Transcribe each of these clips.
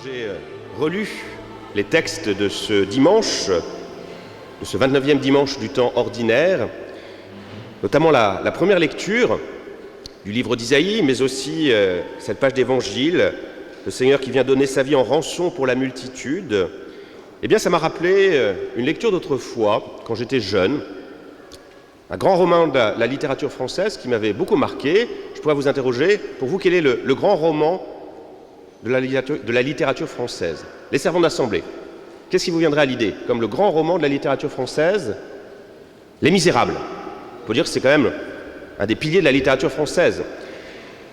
J'ai relu les textes de ce dimanche, de ce 29e dimanche du temps ordinaire, notamment la première lecture du livre d'Isaïe, mais aussi cette page d'évangile, le Seigneur qui vient donner sa vie en rançon pour la multitude. Eh bien, ça m'a rappelé une lecture d'autrefois, quand j'étais jeune, un grand roman de la littérature française qui m'avait beaucoup marqué. Je pourrais vous interroger, pour vous, quel est le grand roman de la littérature française? Les Servants d'Assemblée. Qu'est-ce qui vous viendrait à l'idée comme le grand roman de la littérature française? Les Misérables. Il faut dire que c'est quand même un des piliers de la littérature française.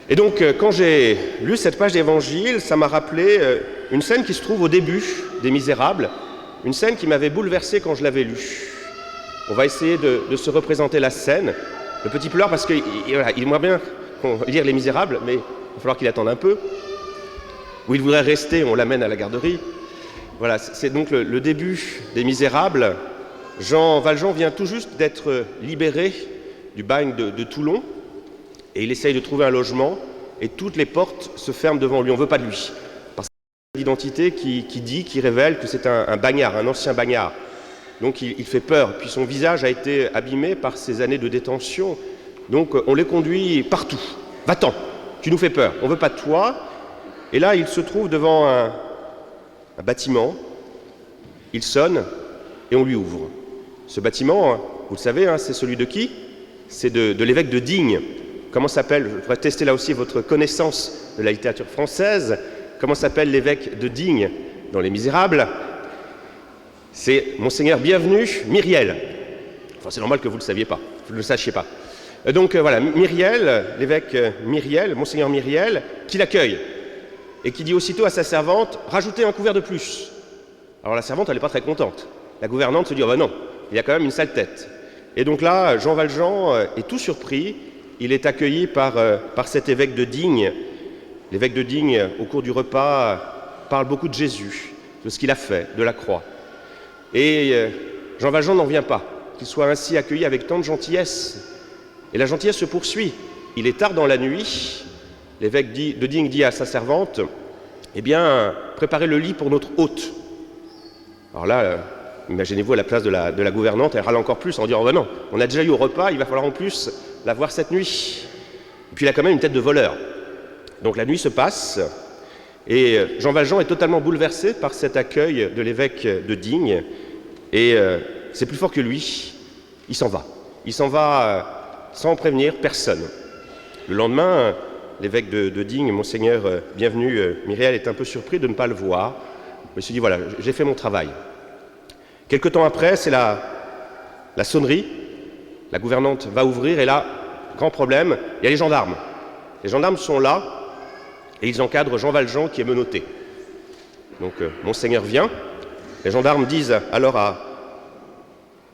Et donc, quand j'ai lu cette page d'évangile, ça m'a rappelé une scène qui se trouve au début des Misérables, une scène qui m'avait bouleversé quand je l'avais lue. On va essayer de se représenter la scène. Le petit pleure parce qu'il aimerait bien lire Les Misérables, mais il va falloir qu'il attende un peu. Où il voudrait rester, on l'amène à la garderie. Voilà, c'est donc le début des Misérables. Jean Valjean vient tout juste d'être libéré du bagne de Toulon, et il essaye de trouver un logement, et toutes les portes se ferment devant lui. On ne veut pas de lui. Parce qu'il y a une identité qui révèle que c'est un bagnard, un ancien bagnard. Donc il fait peur. Puis son visage a été abîmé par ces années de détention. Donc on les conduit partout. Va-t'en, tu nous fais peur, on ne veut pas de toi. Et là, il se trouve devant un bâtiment, il sonne et on lui ouvre. Ce bâtiment, vous le savez, c'est celui de qui? C'est de l'évêque de Digne. Comment s'appelle? Je voudrais tester là aussi votre connaissance de la littérature française. Comment s'appelle l'évêque de Digne dans Les Misérables? C'est Monseigneur Bienvenu Myriel. Enfin, c'est normal que vous ne le saviez pas, vous ne le sachiez pas. Donc voilà, Myriel, l'évêque Myriel, Monseigneur Myriel, qui l'accueille et qui dit aussitôt à sa servante « Rajoutez un couvert de plus ». Alors la servante, elle n'est pas très contente. La gouvernante se dit « Oh ben non, il y a quand même une sale tête ». Et donc là, Jean Valjean est tout surpris. Il est accueilli par cet évêque de Digne. L'évêque de Digne, au cours du repas, parle beaucoup de Jésus, de ce qu'il a fait, de la croix. Et Jean Valjean n'en vient pas, qu'il soit ainsi accueilli avec tant de gentillesse. Et la gentillesse se poursuit. Il est tard dans la nuit. L'évêque de Digne dit à sa servante « Eh bien, préparez le lit pour notre hôte ». Alors là, imaginez-vous à la place de la gouvernante, elle râle encore plus en disant « Oh ben non, on a déjà eu au repas, il va falloir en plus la voir cette nuit ». Et puis il a quand même une tête de voleur. Donc la nuit se passe, et Jean Valjean est totalement bouleversé par cet accueil de l'évêque de Digne, et c'est plus fort que lui, il s'en va. Il s'en va sans prévenir personne. Le lendemain, l'évêque de Digne, Monseigneur Bienvenu Myriel, est un peu surpris de ne pas le voir. Il se dit, voilà, j'ai fait mon travail. Quelque temps après, c'est la sonnerie. La gouvernante va ouvrir, et là, grand problème, il y a les gendarmes. Les gendarmes sont là, et ils encadrent Jean Valjean qui est menotté. Donc, Monseigneur vient. Les gendarmes disent alors à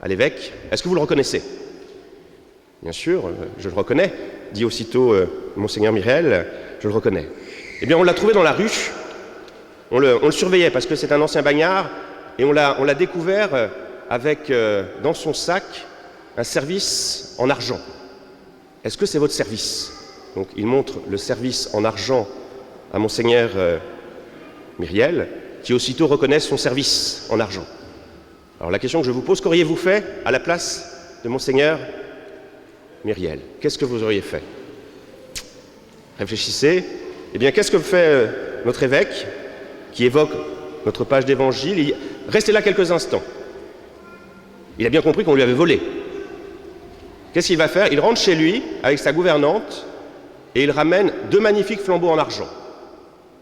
l'évêque, « Est-ce que vous le reconnaissez ?» Bien sûr, je le reconnais, dit aussitôt Monseigneur Myriel, je le reconnais. Eh bien, on l'a trouvé dans la rue, on le surveillait parce que c'est un ancien bagnard, et on l'a découvert avec, dans son sac, un service en argent. Est-ce que c'est votre service? Donc, il montre le service en argent à Monseigneur Myriel, qui aussitôt reconnaît son service en argent. Alors, la question que je vous pose, qu'auriez-vous fait à la place de Monseigneur Myriel? Qu'est-ce que vous auriez fait? Réfléchissez. Eh bien, qu'est-ce que fait notre évêque qui évoque notre page d'évangile? Restez là quelques instants. Il a bien compris qu'on lui avait volé. Qu'est-ce qu'il va faire? Il rentre chez lui avec sa gouvernante et il ramène 2 magnifiques flambeaux en argent.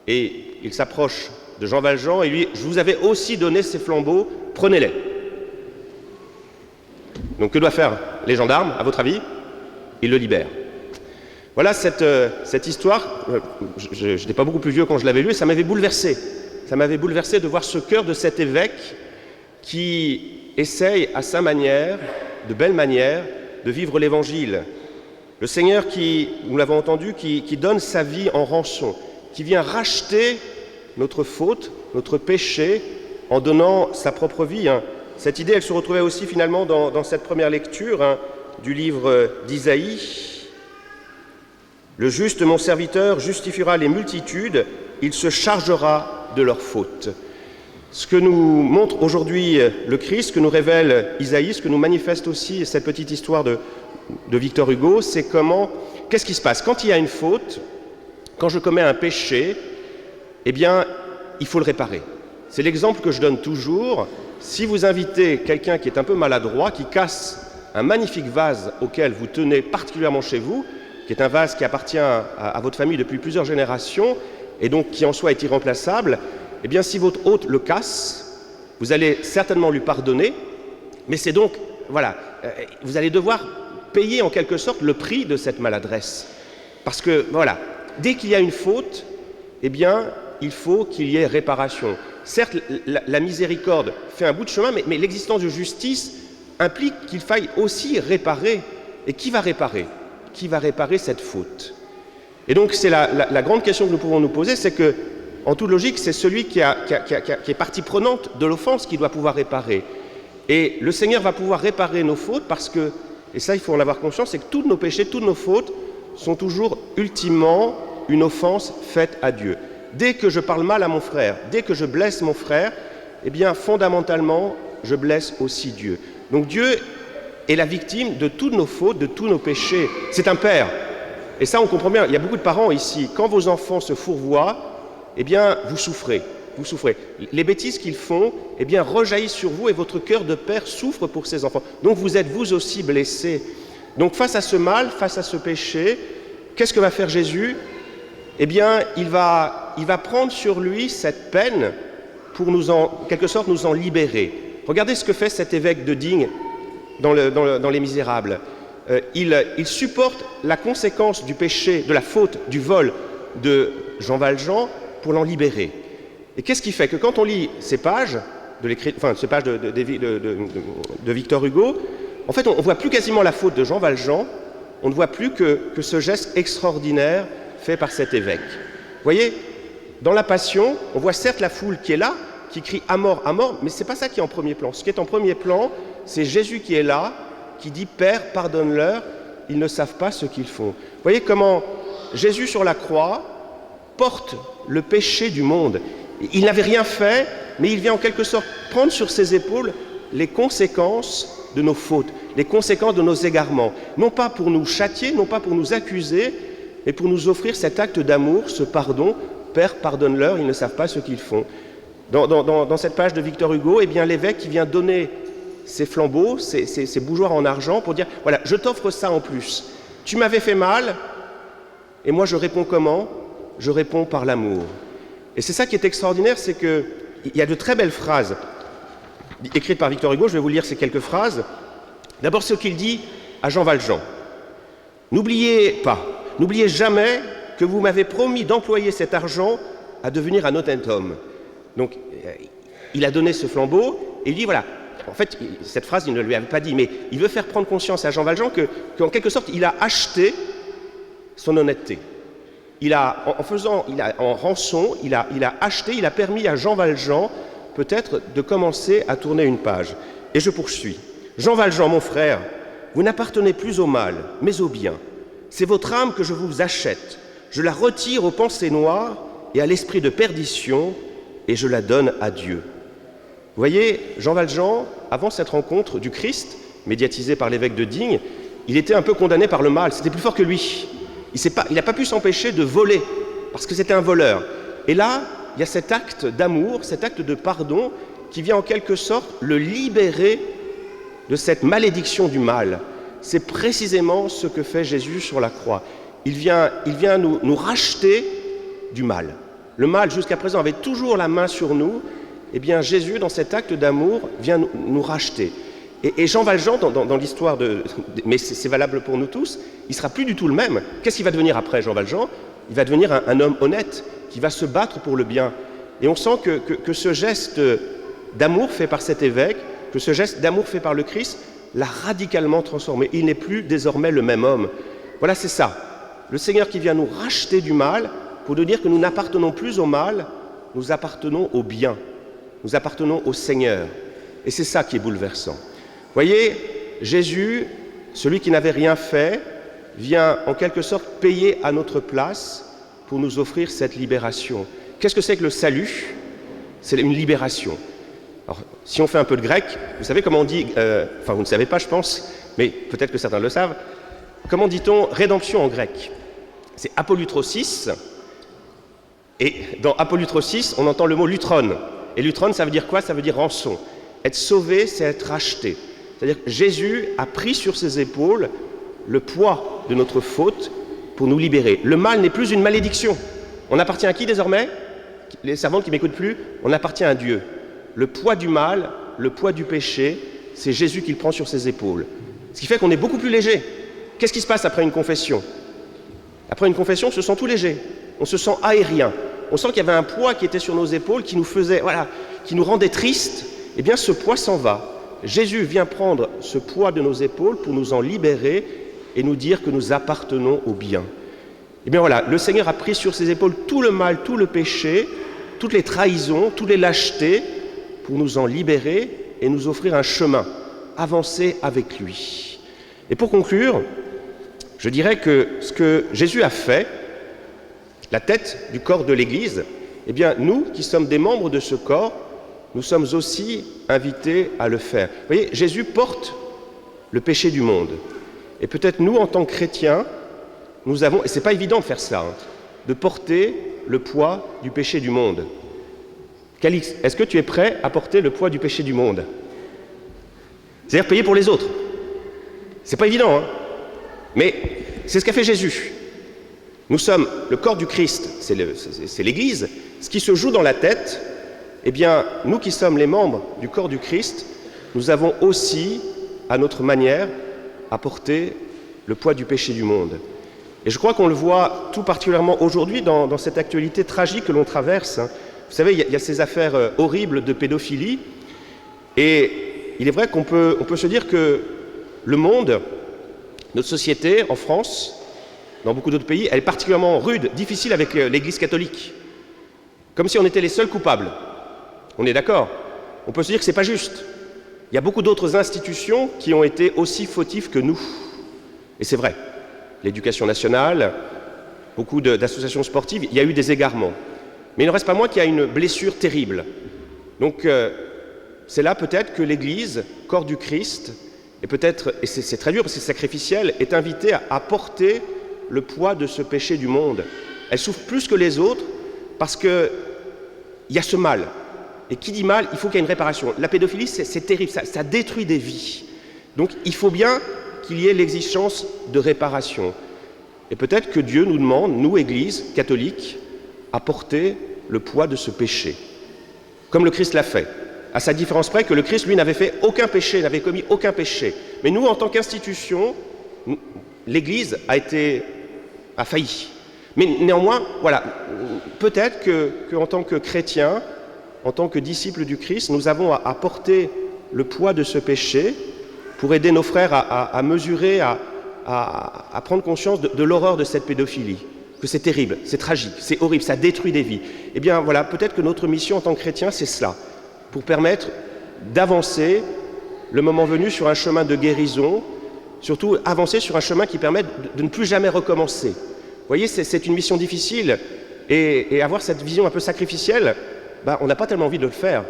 Et il s'approche de Jean Valjean et lui, je vous avais aussi donné ces flambeaux, prenez-les. Donc que doivent faire les gendarmes, à votre avis? Ils le libèrent. Voilà cette histoire. Je n'étais pas beaucoup plus vieux quand je l'avais lu et ça m'avait bouleversé. Ça m'avait bouleversé de voir ce cœur de cet évêque qui essaye à sa manière, de belle manière, de vivre l'Évangile. Le Seigneur qui, nous l'avons entendu, qui donne sa vie en rançon, qui vient racheter notre faute, notre péché, en donnant sa propre vie. Cette idée, elle se retrouvait aussi finalement dans cette première lecture du livre d'Isaïe. « Le juste, mon serviteur, justifiera les multitudes, il se chargera de leurs fautes. Ce que nous montre aujourd'hui le Christ, ce que nous révèle Isaïe, ce que nous manifeste aussi cette petite histoire de Victor Hugo, c'est qu'est-ce qui se passe quand il y a une faute, quand je commets un péché, eh bien, il faut le réparer. C'est l'exemple que je donne toujours. Si vous invitez quelqu'un qui est un peu maladroit, qui casse un magnifique vase auquel vous tenez particulièrement chez vous, qui est un vase qui appartient à votre famille depuis plusieurs générations, et donc qui en soi est irremplaçable, eh bien, si votre hôte le casse, vous allez certainement lui pardonner, mais c'est donc, voilà, vous allez devoir payer en quelque sorte le prix de cette maladresse. Parce que, voilà, dès qu'il y a une faute, eh bien, il faut qu'il y ait réparation. Certes, la miséricorde fait un bout de chemin, mais l'existence de justice implique qu'il faille aussi réparer. Et qui va réparer? Qui va réparer cette faute? Et donc, c'est la grande question que nous pouvons nous poser, c'est que, en toute logique, c'est celui qui est partie prenante de l'offense qui doit pouvoir réparer. Et le Seigneur va pouvoir réparer nos fautes parce que, et ça il faut en avoir conscience, c'est que tous nos péchés, toutes nos fautes sont toujours ultimement une offense faite à Dieu. Dès que je parle mal à mon frère, dès que je blesse mon frère, eh bien fondamentalement, je blesse aussi Dieu. Donc Dieu est la victime de toutes nos fautes, de tous nos péchés. C'est un père. Et ça, on comprend bien. Il y a beaucoup de parents ici. Quand vos enfants se fourvoient, eh bien, vous souffrez. Vous souffrez. Les bêtises qu'ils font, eh bien, rejaillissent sur vous et votre cœur de père souffre pour ces enfants. Donc, vous êtes vous aussi blessés. Donc, face à ce mal, face à ce péché, qu'est-ce que va faire Jésus? Eh bien, il va prendre sur lui cette peine pour en quelque sorte, nous en libérer. Regardez ce que fait cet évêque de Digne dans Les Misérables. Il supporte la conséquence du péché, de la faute, du vol de Jean Valjean pour l'en libérer. Et qu'est-ce qui fait que quand on lit ces pages, de Victor Hugo, en fait, on ne voit plus quasiment la faute de Jean Valjean, on ne voit plus que ce geste extraordinaire fait par cet évêque. Vous voyez, dans la Passion, on voit certes la foule qui est là, qui crie à mort, mais ce n'est pas ça qui est en premier plan. Ce qui est en premier plan, c'est Jésus qui est là, qui dit « Père, pardonne-leur, ils ne savent pas ce qu'ils font ». Vous voyez comment Jésus sur la croix porte le péché du monde. Il n'avait rien fait, mais il vient en quelque sorte prendre sur ses épaules les conséquences de nos fautes, les conséquences de nos égarements. Non pas pour nous châtier, non pas pour nous accuser, mais pour nous offrir cet acte d'amour, ce pardon. Père, pardonne-leur, ils ne savent pas ce qu'ils font. Dans cette page de Victor Hugo, eh bien, l'évêque qui vient donner ses flambeaux, ses bougeoirs en argent pour dire « Voilà, je t'offre ça en plus. Tu m'avais fait mal, et moi je réponds comment? Je réponds par l'amour. » Et c'est ça qui est extraordinaire, c'est qu'il y a de très belles phrases écrites par Victor Hugo. Je vais vous lire ces quelques phrases. D'abord, ce qu'il dit à Jean Valjean. « N'oubliez jamais que vous m'avez promis d'employer cet argent à devenir un honnête homme. » Donc, il a donné ce flambeau, et il dit, voilà, en fait, cette phrase, il ne lui avait pas dit, mais il veut faire prendre conscience à Jean Valjean qu'en quelque sorte, il a acheté son honnêteté. En rançon, il a acheté, il a permis à Jean Valjean, peut-être, de commencer à tourner une page. Et je poursuis. Jean Valjean, mon frère, vous n'appartenez plus au mal, mais au bien. C'est votre âme que je vous achète. Je la retire aux pensées noires et à l'esprit de perdition, et je la donne à Dieu. Vous voyez, Jean Valjean, avant cette rencontre du Christ, médiatisée par l'évêque de Digne, il était un peu condamné par le mal, c'était plus fort que lui. Il n'a pas pu s'empêcher de voler, parce que c'était un voleur. Et là, il y a cet acte d'amour, cet acte de pardon, qui vient en quelque sorte le libérer de cette malédiction du mal. C'est précisément ce que fait Jésus sur la croix. Il vient nous racheter du mal. Le mal, jusqu'à présent, avait toujours la main sur nous. Eh bien, Jésus, dans cet acte d'amour, vient nous racheter. Et Jean Valjean, dans l'histoire mais c'est valable pour nous tous, il ne sera plus du tout le même. Qu'est-ce qu'il va devenir après, Jean Valjean? Il va devenir un homme honnête, qui va se battre pour le bien. Et on sent que ce geste d'amour fait par cet évêque, que ce geste d'amour fait par le Christ, l'a radicalement transformé. Il n'est plus désormais le même homme. Voilà, c'est ça. Le Seigneur qui vient nous racheter du mal, pour nous dire que nous n'appartenons plus au mal, nous appartenons au bien. Nous appartenons au Seigneur. Et c'est ça qui est bouleversant. Vous voyez, Jésus, celui qui n'avait rien fait, vient en quelque sorte payer à notre place pour nous offrir cette libération. Qu'est-ce que c'est que le salut? C'est une libération. Alors, si on fait un peu de grec, vous savez comment on dit, enfin vous ne savez pas je pense, mais peut-être que certains le savent, comment dit-on rédemption en grec? C'est apolutrosis, et dans apolutrosis, on entend le mot lutron. Et lutron, ça veut dire quoi? Ça veut dire rançon. Être sauvé, c'est être racheté. C'est-à-dire que Jésus a pris sur ses épaules le poids de notre faute pour nous libérer. Le mal n'est plus une malédiction. On appartient à qui désormais? Les servantes qui ne m'écoutent plus, on appartient à Dieu. Le poids du mal, le poids du péché, c'est Jésus qui le prend sur ses épaules. Ce qui fait qu'on est beaucoup plus léger. Qu'est-ce qui se passe après une confession? Après une confession, on se sent tout léger. On se sent aérien. On sent qu'il y avait un poids qui était sur nos épaules, qui nous faisait, qui nous rendait tristes. Eh bien, ce poids s'en va. Jésus vient prendre ce poids de nos épaules pour nous en libérer et nous dire que nous appartenons au bien. Eh bien voilà, le Seigneur a pris sur ses épaules tout le mal, tout le péché, toutes les trahisons, toutes les lâchetés, pour nous en libérer et nous offrir un chemin, avancer avec lui. Et pour conclure, je dirais que ce que Jésus a fait, la tête du corps de l'Église, eh bien nous qui sommes des membres de ce corps, nous sommes aussi invités à le faire. Vous voyez, Jésus porte le péché du monde. Et peut-être nous, en tant que chrétiens, nous avons, et c'est pas évident de faire ça, de porter le poids du péché du monde. Calix, est-ce que tu es prêt à porter le poids du péché du monde? C'est-à-dire payer pour les autres. C'est pas évident, mais c'est ce qu'a fait Jésus. Nous sommes le corps du Christ, c'est l'Église. Ce qui se joue dans la tête, eh bien, nous qui sommes les membres du corps du Christ, nous avons aussi, à notre manière, à porter le poids du péché du monde. Et je crois qu'on le voit tout particulièrement aujourd'hui dans cette actualité tragique que l'on traverse. Vous savez, il y a ces affaires horribles de pédophilie, et il est vrai qu'on peut se dire que le monde, notre société en France, dans beaucoup d'autres pays, elle est particulièrement rude, difficile avec l'Église catholique. Comme si on était les seuls coupables. On est d'accord? On peut se dire que ce n'est pas juste. Il y a beaucoup d'autres institutions qui ont été aussi fautives que nous. Et c'est vrai. L'éducation nationale, beaucoup d'associations sportives, il y a eu des égarements. Mais il ne reste pas moins qu'il y a une blessure terrible. Donc c'est là peut-être que l'Église, corps du Christ, et peut-être, et c'est très dur parce que c'est sacrificiel, est invitée à porter le poids de ce péché du monde. Elle souffre plus que les autres parce qu'il y a ce mal. Et qui dit mal, il faut qu'il y ait une réparation. La pédophilie, c'est terrible, ça détruit des vies. Donc il faut bien qu'il y ait l'exigence de réparation. Et peut-être que Dieu nous demande, nous, Église catholique, à porter le poids de ce péché. Comme le Christ l'a fait. À sa différence près que le Christ, lui, n'avait fait aucun péché, n'avait commis aucun péché. Mais nous, en tant qu'institution, l'Église a failli. Mais néanmoins, voilà, peut-être qu'en tant que chrétiens, en tant que disciples du Christ, nous avons à porter le poids de ce péché pour aider nos frères à mesurer, à prendre conscience de l'horreur de cette pédophilie, que c'est terrible, c'est tragique, c'est horrible, ça détruit des vies. Eh bien voilà, peut-être que notre mission en tant que chrétiens, c'est cela, pour permettre d'avancer, le moment venu, sur un chemin de guérison, surtout avancer sur un chemin qui permette de ne plus jamais recommencer. Vous voyez, c'est une mission difficile, et avoir cette vision un peu sacrificielle, on n'a pas tellement envie de le faire.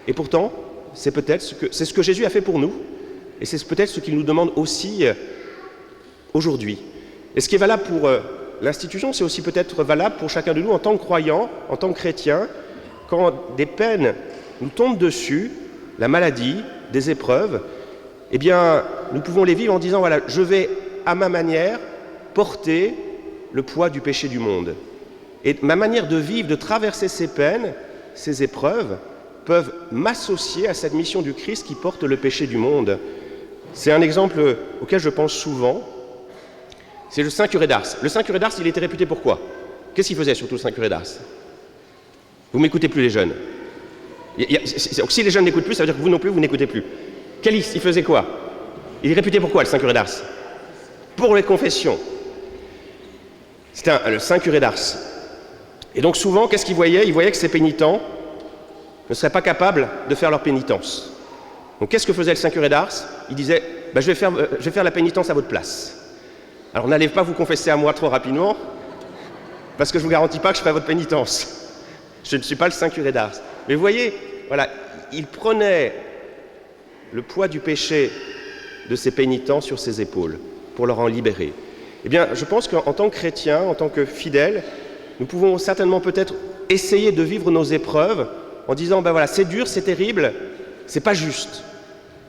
Et pourtant, c'est peut-être ce que Jésus a fait pour nous, et c'est peut-être ce qu'il nous demande aussi aujourd'hui. Et ce qui est valable pour l'institution, c'est aussi peut-être valable pour chacun de nous en tant que croyants, en tant que chrétiens, quand des peines nous tombent dessus, la maladie, des épreuves, eh bien, nous pouvons les vivre en disant, voilà, je vais, à ma manière, porter le poids du péché du monde. Et ma manière de vivre, de traverser ces peines, ces épreuves, peuvent m'associer à cette mission du Christ qui porte le péché du monde. C'est un exemple auquel je pense souvent. C'est le Saint Curé d'Ars. Le Saint Curé d'Ars, il était réputé pour quoi? Qu'est-ce qu'il faisait surtout, le Saint Curé d'Ars? Vous m'écoutez plus, les jeunes. Donc, si les jeunes n'écoutent plus, ça veut dire que vous non plus, vous n'écoutez plus. Calix, il faisait quoi? Il est réputé pour quoi, le Saint Curé d'Ars? Pour les confessions. C'était le Saint Curé d'Ars. Et donc souvent, qu'est-ce qu'il voyait? Il voyait que ces pénitents ne seraient pas capables de faire leur pénitence. Donc qu'est-ce que faisait le Saint Curé d'Ars? Il disait, je vais faire la pénitence à votre place. Alors n'allez pas vous confesser à moi trop rapidement, parce que je ne vous garantis pas que je ferai votre pénitence. Je ne suis pas le saint curé d'Ars. Mais vous voyez, voilà, il prenait le poids du péché de ses pénitents sur ses épaules pour leur en libérer. Eh bien, je pense qu'en tant que chrétiens, en tant que fidèles, nous pouvons certainement peut-être essayer de vivre nos épreuves en disant, ben voilà, c'est dur, c'est terrible, c'est pas juste.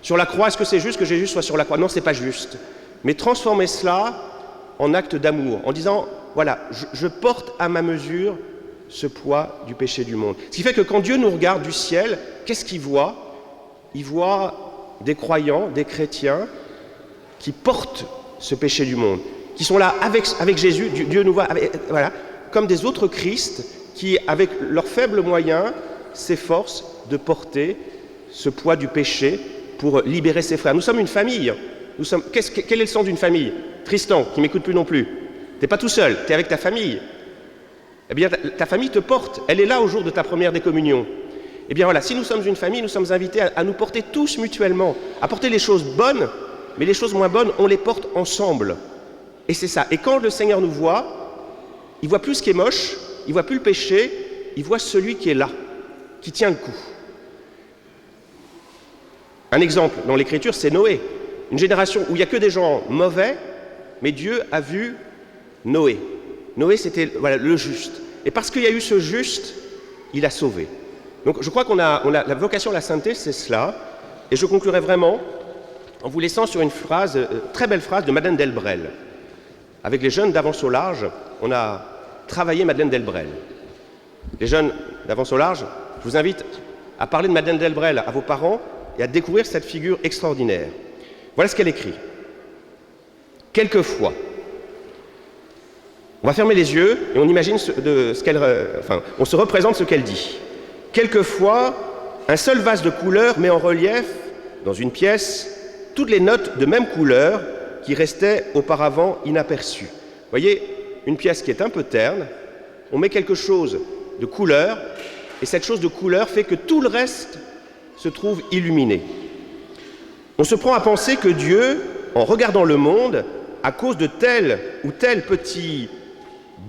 Sur la croix, est-ce que c'est juste que Jésus soit sur la croix? Non, c'est pas juste. Mais transformer cela en acte d'amour, en disant, voilà, je porte à ma mesure ce poids du péché du monde. Ce qui fait que quand Dieu nous regarde du ciel, qu'est-ce qu'il voit? Il voit des croyants, des chrétiens qui portent ce péché du monde, qui sont là avec Jésus. Dieu nous voit voilà, comme des autres Christ qui, avec leurs faibles moyens, s'efforcent de porter ce poids du péché pour libérer ses frères. Nous sommes une famille. Quel est le sens d'une famille? Tristan, qui m'écoute plus non plus. T'es pas tout seul, tu es avec ta famille. Eh bien, ta famille te porte. Elle est là au jour de ta première décommunion. Eh bien voilà, si nous sommes une famille, nous sommes invités à nous porter tous mutuellement, à porter les choses bonnes, mais les choses moins bonnes, on les porte ensemble. Et c'est ça. Et quand le Seigneur nous voit, il voit plus ce qui est moche, il voit plus le péché, il voit celui qui est là, qui tient le coup. Un exemple dans l'Écriture, c'est Noé. Une génération où il n'y a que des gens mauvais, mais Dieu a vu Noé. Noé, c'était voilà, le juste. Et parce qu'il y a eu ce juste, il a sauvé. Donc je crois qu'on a la vocation à la sainteté, c'est cela. Et je conclurai vraiment en vous laissant sur une phrase, très belle phrase de Madeleine Delbrel. Avec les jeunes d'Avance au Large, on a travaillé Madeleine Delbrel. Les jeunes d'Avance au Large, je vous invite à parler de Madeleine Delbrel à vos parents et à découvrir cette figure extraordinaire. Voilà ce qu'elle écrit. Quelquefois, on va fermer les yeux et on imagine on se représente ce qu'elle dit. Quelquefois, un seul vase de couleur met en relief, dans une pièce, toutes les notes de même couleur qui restaient auparavant inaperçues. Vous voyez, une pièce qui est un peu terne, on met quelque chose de couleur, et cette chose de couleur fait que tout le reste se trouve illuminé. On se prend à penser que Dieu, en regardant le monde, à cause de tel ou tel petit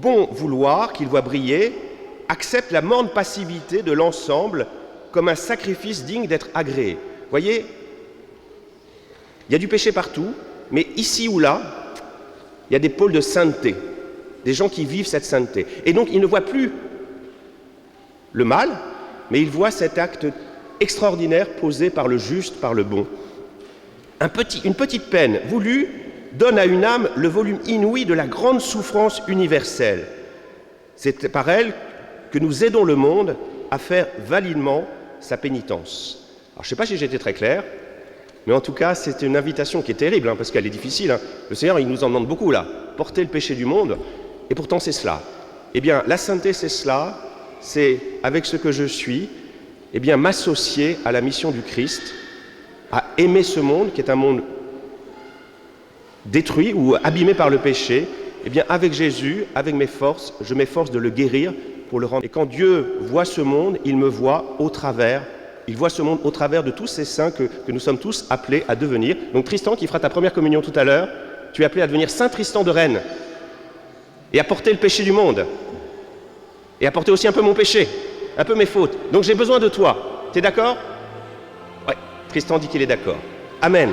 bon vouloir qu'il voit briller, accepte la morne passivité de l'ensemble comme un sacrifice digne d'être agréé. Vous voyez, il y a du péché partout, mais ici ou là, il y a des pôles de sainteté, des gens qui vivent cette sainteté. Et donc, ils ne voient plus le mal, mais ils voient cet acte extraordinaire posé par le juste, par le bon. Une petite peine voulue donne à une âme le volume inouï de la grande souffrance universelle. C'est par elle que nous aidons le monde à faire validement sa pénitence. Alors, je ne sais pas si j'ai été très clair, mais en tout cas, c'est une invitation qui est terrible, parce qu'elle est difficile. Le Seigneur, il nous en demande beaucoup, là. Porter le péché du monde, et pourtant, c'est cela. Eh bien, la sainteté, c'est cela. C'est, avec ce que je suis, eh bien, m'associer à la mission du Christ, à aimer ce monde, qui est un monde détruit ou abîmé par le péché. Eh bien, avec Jésus, avec mes forces, je m'efforce de le guérir pour le rendre. Et quand Dieu voit ce monde, il me voit au travers. Il voit ce monde au travers de tous ces saints que nous sommes tous appelés à devenir. Donc Tristan, qui fera ta première communion tout à l'heure, tu es appelé à devenir Saint Tristan de Rennes et à porter le péché du monde et à porter aussi un peu mon péché, un peu mes fautes. Donc j'ai besoin de toi. Tu es d'accord? Ouais, Tristan dit qu'il est d'accord. Amen.